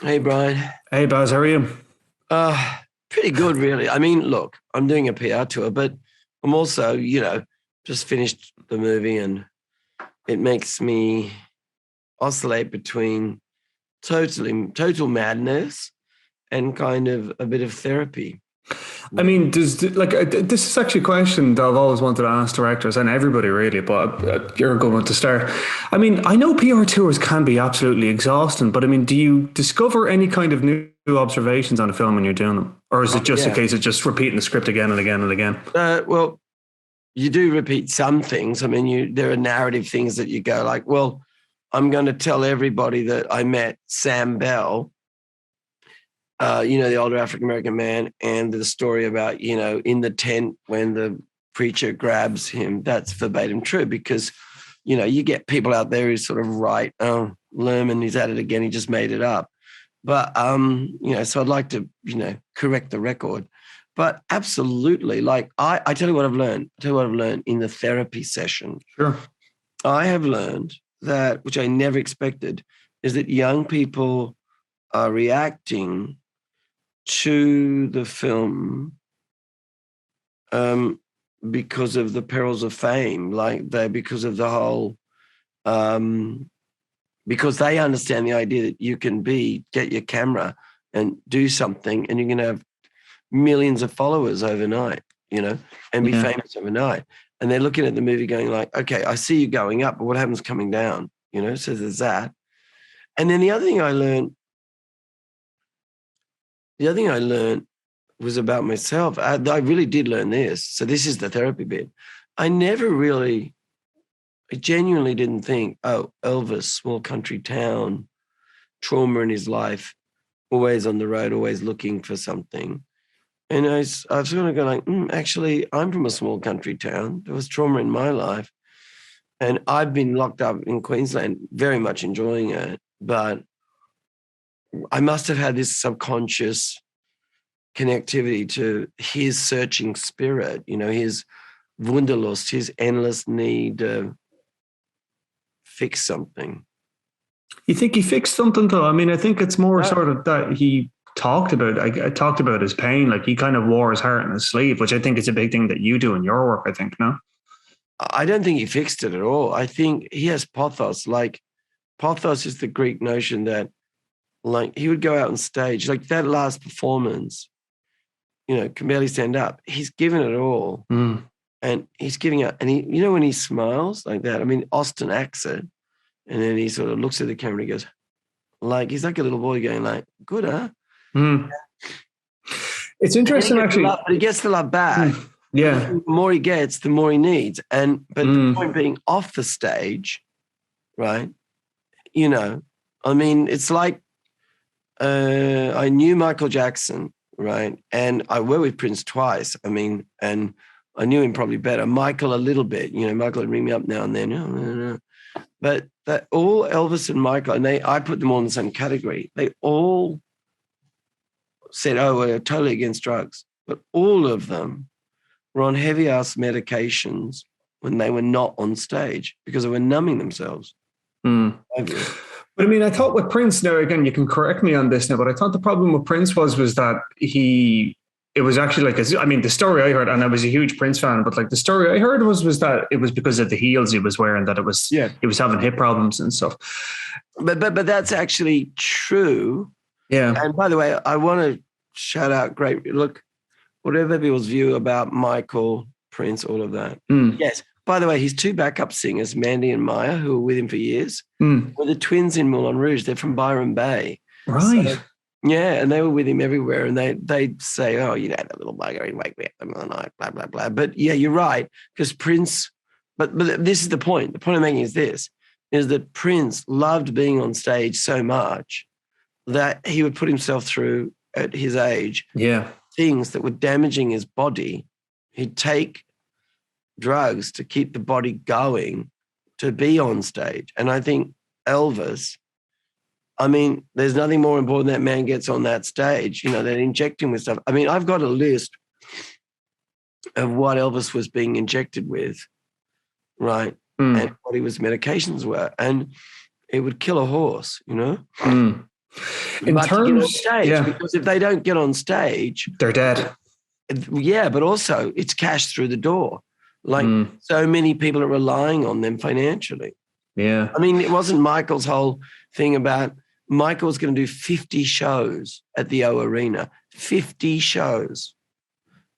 Hey, Brian. Hey Baz, how are you? Uh, Pretty good, really. I mean, look, I'm doing a PR tour, but I'm also, just finished the movie and it makes me oscillate between total madness and kind of a bit of therapy. I mean, this is actually a question that I've always wanted to ask directors and everybody really, but you're a good one to start. I mean, I know PR tours can be absolutely exhausting, but I mean, do you discover any kind of new observations on a film when you're doing them, or is Oh, it just a yeah. case of just repeating the script again and again and again? Well, you do repeat some things. I mean, there are narrative things that you go like, well, I'm going to tell everybody that I met Sam Bell, the older African American man, and the story about, in the tent when the preacher grabs him. That's verbatim true because, you get people out there who sort of write, oh, Luhrmann, he's at it again. He just made it up. But, so I'd like to, correct the record. But absolutely, like I tell you what I've learned. I tell you what I've learned in the therapy session. Sure. I have learned that, which I never expected, is that young people are reacting to the film because of the perils of fame, because of the whole, because they understand the idea that you can get your camera and do something, and you're going to have millions of followers overnight, and be Yeah. famous overnight. And they're looking at the movie going like, okay, I see you going up, but what happens coming down? So there's that. And then the other thing I learned was about myself. I really did learn this. So this is the therapy bit. I genuinely didn't think, oh, Elvis, small country town, trauma in his life, always on the road, always looking for something. And I've sort of gone like, actually, I'm from a small country town. There was trauma in my life. And I've been locked up in Queensland, very much enjoying it. But I must have had this subconscious connectivity to his searching spirit, his Wunderlust, his endless need to fix something. You think he fixed something though? I mean, I think it's more Uh, sort of that he talked about. I talked about his pain, like he kind of wore his heart on his sleeve, which I think is a big thing that you do in your work. I think no. I don't think he fixed it at all. I think he has pathos. Like, pathos is the Greek notion that, like, he would go out on stage, like that last performance, can barely stand up. He's given it all. Mm. And he's giving it. And when he smiles like that, I mean, Austin acts it. And then he sort of looks at the camera and he goes, like, he's like a little boy going like, good, huh? Mm. It's And then he interesting, gets the love, actually. but he gets the love back. Mm. But Yeah. the more he gets, the more he needs. But the Mm. point being, off the stage, right? I mean, it's like I knew Michael Jackson, right? And I worked with Prince twice. I mean, and I knew him probably better. Michael a little bit. Michael would ring me up now and then. No, no, no. But that all Elvis and Michael, and I put them all in the same category. They all said, "Oh, we're totally against drugs," but all of them were on heavy ass medications when they were not on stage because they were numbing themselves. Mm. But I mean, I thought with Prince, now again, you can correct me on this now, but I thought the problem with Prince was that it was actually like, I mean, the story I heard, and I was a huge Prince fan, but like the story I heard was that it was because of the heels he was wearing, that Yeah, he was having hip problems and stuff. but that's actually true. Yeah. And by the way, I want to shout out. Great, look, whatever people's view about Michael, Prince, all of that. Mm. Yes. By the way, his two backup singers, Mandy and Maya, who were with him for years, Mm. were the twins in Moulin Rouge. They're from Byron Bay. Right. So, yeah, and they were with him everywhere. And they'd say, "Oh, that little bugger, he'd wake me up in the middle of the night, blah, blah, blah." But yeah, you're right. Because Prince, but this is the point. The point I'm making is that Prince loved being on stage so much that he would put himself through, at his age, Yeah. things that were damaging his body. He'd take drugs to keep the body going to be on stage. And I think Elvis, I mean, there's nothing more important that man gets on that stage, they inject him with stuff. I mean, I've got a list of what Elvis was being injected with, right? Mm. And what his medications were. And it would kill a horse. Mm. In but to get on terms, stage, because if they don't get on stage, they're dead. yeah, but also it's cash through the door. Like so many people are relying on them financially. Yeah. I mean, it wasn't Michael's whole thing about Michael's going to do 50 shows at the O Arena, 50 shows.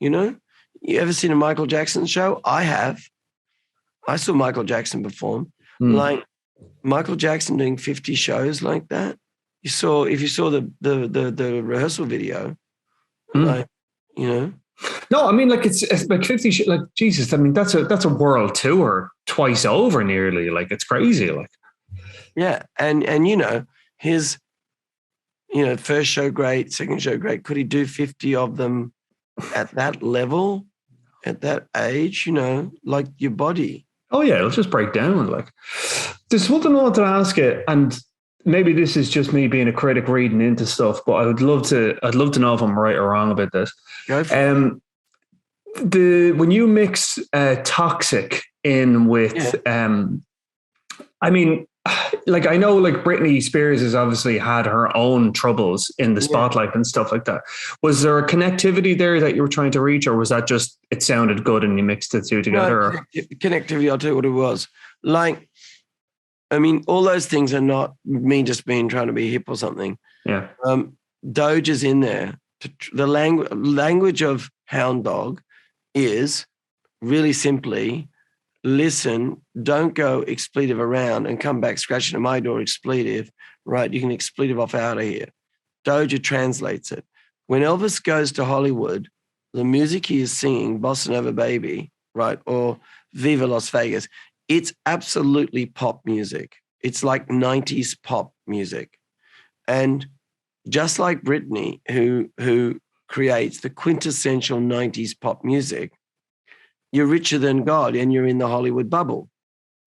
You know, you ever seen a Michael Jackson show? I have. I saw Michael Jackson perform. Like Michael Jackson doing 50 shows like that. If you saw the rehearsal video, like, you know. No, I mean, like it's like 50, like Jesus. I mean, that's a world tour twice over nearly. Like it's crazy. Like, yeah. And you know, his, you know, first show great, second show great. Could he do 50 of them at that level, at that age, you know, like your body? oh yeah, it'll just break down. Like, there's something I wanted to ask you, and maybe this is just me being a critic reading into stuff, but I'd love to know if I'm right or wrong about this. Go for it. When you mix Toxic in with I mean, like I know like Britney Spears has obviously had her own troubles in the spotlight and stuff like that. Was there a connectivity there that you were trying to reach, or was that just it sounded good and you mixed the two together? No, connectivity, I'll tell you what it was. Like, I mean, all those things are not me just trying to be hip or something. Yeah. Doge is in there. The language of Hound Dog is really simply listen, don't go expletive around and come back scratching at my door expletive, right? You can expletive off out of here. Doja translates it. When Elvis goes to Hollywood, the music he is singing, Bossa Nova Baby, right, or Viva Las Vegas, it's absolutely pop music. It's like 90s pop music. And just like Britney, who creates the quintessential 90s pop music, you're richer than God and you're in the Hollywood bubble,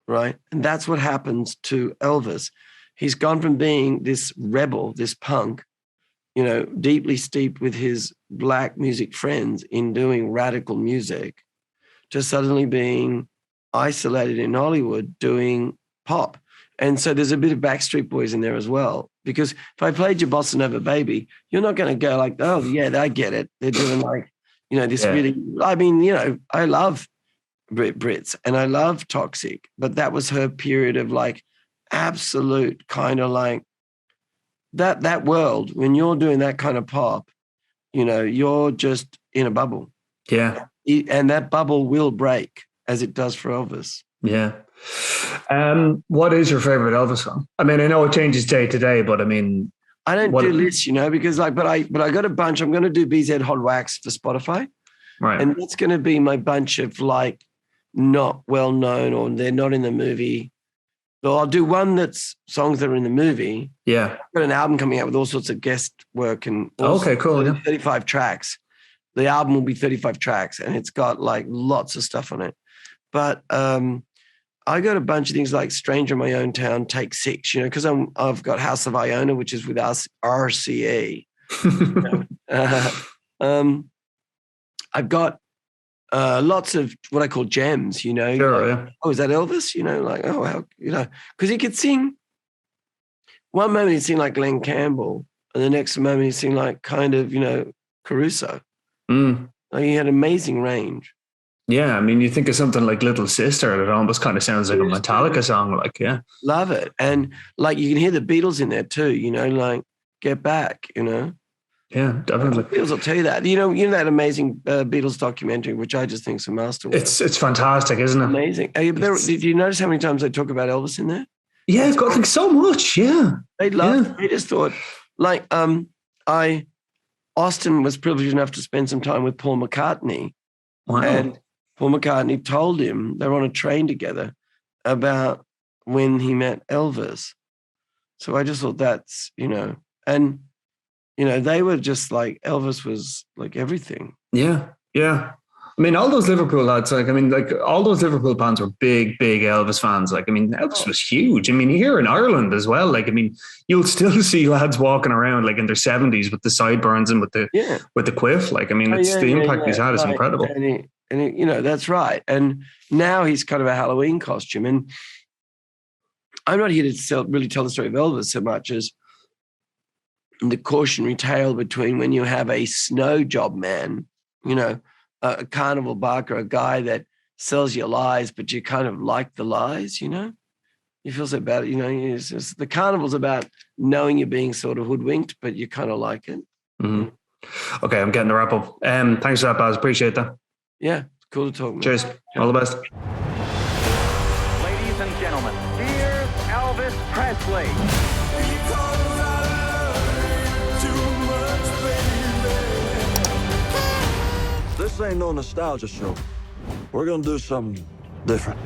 right? And that's what happens to Elvis. He's gone from being this rebel, this punk, you know, deeply steeped with his black music friends in doing radical music, to suddenly being isolated in Hollywood doing pop. And so there's a bit of Backstreet Boys in there as well. Because if I played your Bossa Nova Baby, you're not going to go like, oh, yeah, I get it. They're doing like, you know, this really, I mean, you know, I love Brits and I love Toxic, but that was her period of like absolute kind of like that world. When you're doing that kind of pop, you know, you're just in a bubble. Yeah. And that bubble will break as it does for Elvis. Yeah. What is your favorite Elvis song? I mean, I know it changes day to day, but I mean, I don't do lists, you know, because like, but I got a bunch. I'm going to do BZ Hot Wax for Spotify, right? And that's going to be my bunch of like not well known or they're not in the movie. So I'll do one that's songs that are in the movie. Yeah, I've got an album coming out with all sorts of guest work and okay, cool. 35 tracks. The album will be 35 tracks, and it's got like lots of stuff on it. But I got a bunch of things like Stranger in My Own Town, Take 6, you know, because I've got House of Iona, which is with us, RCA. I've got lots of what I call gems, you know. Sure, like, yeah. Oh, is that Elvis? You know, like, oh, how, you know, because he could sing. One moment he'd sing like Glenn Campbell, and the next moment he'd sing like kind of, you know, Caruso. Like he had amazing range. Yeah, I mean, you think of something like Little Sister, it almost kind of sounds like a Metallica song, like, yeah. Love it. And like you can hear the Beatles in there too, you know, like Get Back, you know. Yeah, definitely. The Beatles will tell you that. You know that amazing Beatles documentary, which I just think is a masterwork. It's fantastic, isn't it? Amazing. Did you notice how many times they talk about Elvis in there? Yeah, it's got like so much, yeah. They loved it. They just thought, like, Austin was privileged enough to spend some time with Paul McCartney. Wow. And Paul McCartney told him, they were on a train together, about when he met Elvis. So I just thought that's, you know, and, you know, they were just like, Elvis was like everything. Yeah, yeah. I mean, all those Liverpool lads, like, I mean, like all those Liverpool fans were big Elvis fans. Like, I mean, Elvis was huge. I mean, here in Ireland as well. Like, I mean, you'll still see lads walking around like in their 70s with the sideburns and with the quiff. Like, I mean, the impact he's had is incredible. And he, you know, that's right. And now he's kind of a Halloween costume. And I'm not here to really tell the story of Elvis so much as the cautionary tale between when you have a snow job man, a carnival barker, a guy that sells you lies, but you kind of like the lies, You feel so bad, the carnival's about knowing you're being sort of hoodwinked, but you kind of like it. Mm-hmm. Okay, I'm getting the wrap up. Thanks for that, Baz. Appreciate that. Yeah, cool to talk, man. Cheers. All the best. Ladies and gentlemen, here's Elvis Presley. This ain't no nostalgia show. We're gonna do something different.